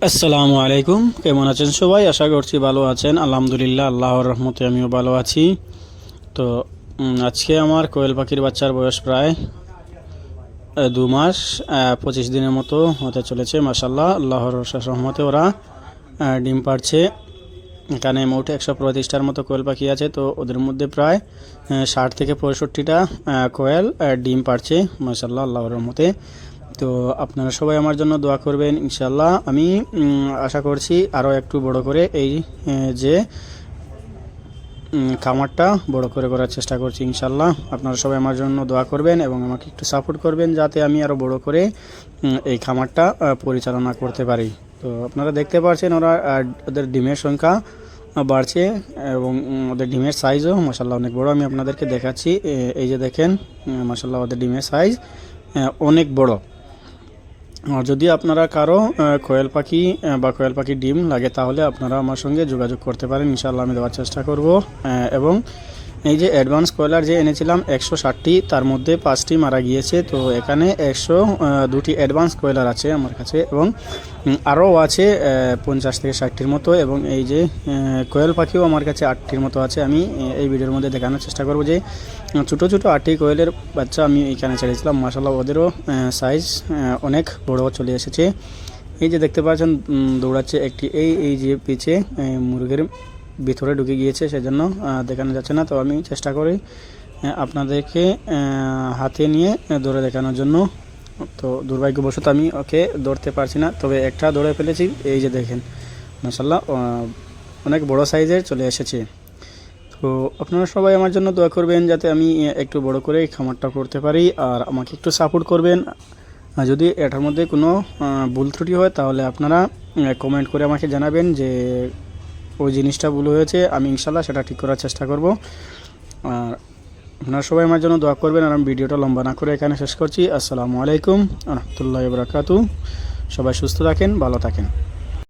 আসসালামু আলাইকুম, কেমন আছেন সবাই? আশা করছি ভালো আছেন। আলহামদুলিল্লাহ, আল্লাহর রহমতে আমিও ভালো আছি। তো আজকে আমার কোয়েল পাখির বাচ্চার বয়স প্রায় 2 মাস 25 দিনের মতো হতে চলেছে। মাশাল্লাহ, আল্লাহর অশেষ রহমতে ওরা ডিম পাড়ছে। এখানে মোট 135টার মতো কোয়েল পাখি আছে। তো ওদের মধ্যে প্রায় 60 থেকে 65টা কোয়েল ডিম পাড়ছে মাশাল্লাহ, আল্লাহর রহমতে। তো আপনারা সবাই আমার জন্য দোয়া করবেন ইনশাল্লাহ। আমি আশা করছি আরও একটু বড় করে এই যে খামারটা বড় করে করার চেষ্টা করছি ইনশাল্লাহ। আপনারা সবাই আমার জন্য দোয়া করবেন এবং আমাকে একটু সাপোর্ট করবেন যাতে আমি আরও বড় করে এই খামারটা পরিচালনা করতে পারি। তো আপনারা দেখতে পাচ্ছেন ওদের ডিমের সংখ্যা বাড়ছে এবং ওদের ডিমের সাইজও মাশাল্লাহ অনেক বড়। আমি আপনাদেরকে দেখাচ্ছি, এই যে দেখেন মাশাল্লাহ ওদের ডিমের সাইজ অনেক বড়। আর যদি আপনারা কারো কোয়েল পাখি বা কোয়েল পাখির ডিম লাগে তাহলে আপনারা আমার সঙ্গে যোগাযোগ করতে পারেন ইনশাআল্লাহ, আমি দেওয়ার চেষ্টা করব। এবং এই যে অ্যাডভান্স কয়লার যে এনেছিলাম 160টি, তার মধ্যে 5টি মারা গিয়েছে। তো এখানে 102টি অ্যাডভান্স কয়লার আছে আমার কাছে এবং আরও আছে 50 থেকে 60টির মতো। এবং এই যে কোয়েল পাখিও আমার কাছে 8টির মতো আছে। আমি এই ভিডিওর মধ্যে দেখানোর চেষ্টা করব যে ছোটো ছোটো 8টি কোয়েলের বাচ্চা আমি এখানে ছেড়েছিলাম। মাশাআল্লাহ ওদেরও সাইজ অনেক বড় চলে এসেছে। এই যে দেখতে পাচ্ছেন দৌড়াচ্ছে একটি, এই যে পিছে মুরগির ভিতরে ঢুকে গিয়েছে, সেজন্য দেখানো যাচ্ছে না। তো আমি চেষ্টা করি আপনাদেরকে হাতে নিয়ে দৌড়ে দেখানোর জন্য। তো দুর্ভাগ্যবশত আমি ওকে ধরতে পারছি না, তবে একটা ধরে ফেলেছি। এই যে দেখেন মাশাআল্লাহ অনেক বড় সাইজের চলে এসেছে। তো আপনারা সবাই আমার জন্য দোয়া করবেন যাতে আমি একটু বড় করে খামারটা করতে পারি, আর আমাকে একটু সাপোর্ট করবেন। যদি এটার মধ্যে কোনো ভুল ত্রুটি হয় তাহলে আপনারা কমেন্ট করে আমাকে জানাবেন যে ওই জিনিসটা ভুল হয়েছে। আমি ইনশাল্লাহ সেটা ঠিক করার চেষ্টা করব। আর আপনারা সবাই আমার জন্য দোয়া করবেন। আর আমি ভিডিওটা লম্বা না করে এখানে শেষ করছি। আসসালামু আলাইকুম ওয়া রাহমাতুল্লাহি ওয়া বারাকাতুহু। সবাই সুস্থ থাকেন, ভালো থাকেন।